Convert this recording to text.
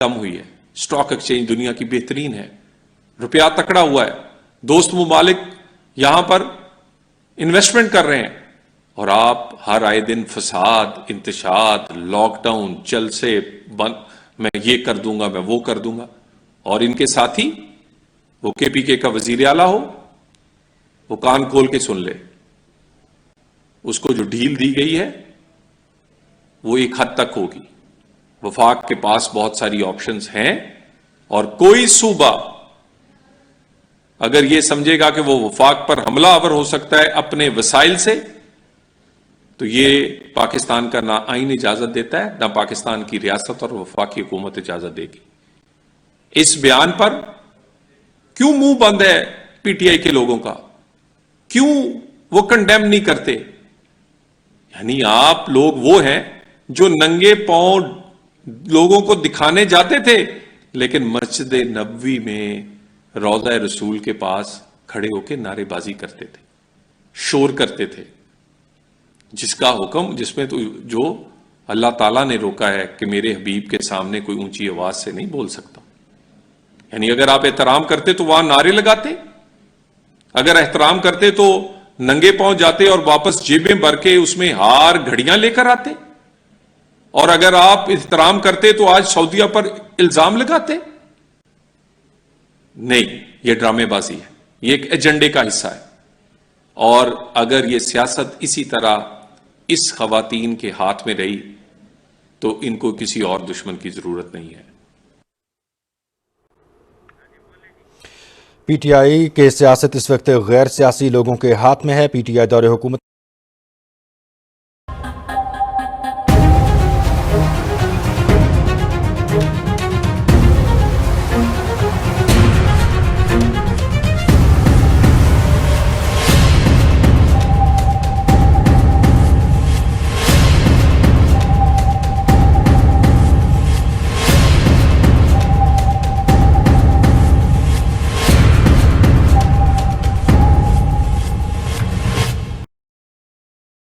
कम हुई है, stock exchange दुनिया की बेहतरीन है, रुपया तकड़ा हुआ है, दोस्त मुमालिक यहां पर इन्वेस्टमेंट कर रहे हैं, और आप हर आए दिन फसाद, इंतशाद, लॉकडाउन, चल से बंद, मैं ये कर दूंगा, मैं वो कर दूंगा। और इनके साथी वो केपीके का वजीर आला हो, वो कान खोल के सुन ले, उसको जो ढील दी गई है वो एक हद तक होगी। वफाक के पास बहुत सारी ऑप्शंस हैं, और कोई सूबा अगर ये समझेगा कि वो वफाक पर हमलावर हो सकता है अपने वसाइल से, तो ये पाकिस्तान का ना आईन इजाजत देता है, ना पाकिस्तान की रियासत और वफाकी हुकूमत इजाजत देगी। इस बयान पर क्यों मुंह बंद है पीटीआई के लोगों का? क्यों वो कंडेम नहीं करते? यानी आप लोग वो हैं जो नंगे पांव लोगों को दिखाने जाते थे, लेकिन मस्जिद नबवी में रौज़ा रसूल के पास खड़े होकर नारेबाजी करते थे, शोर करते थे, जिसका हुक्म, जिसमें तो जो अल्लाह ताला ने रोका है कि मेरे हबीब के सामने कोई ऊंची आवाज से नहीं बोल सकता। यानी अगर आप एहतराम करते तो वहां नारे लगाते, अगर एहतराम करते तो नंगे पांव जाते और वापस जेबें भर के उसमें हार घड़ियां लेकर आते, और अगर आप एहतराम करते तो आज सऊदीया पर इल्जाम लगाते। नहीं, यह ड्रामेबाजी है, यह एक एजेंडे का हिस्सा है, और अगर यह सियासत इसी तरह इस खवातीन के हाथ में रही तो इनको किसी और दुश्मन की जरूरत नहीं है। पीटीआई के सियासत इस वक्त गैर सियासी लोगों के हाथ में है। पीटीआई दौरे हुकूमत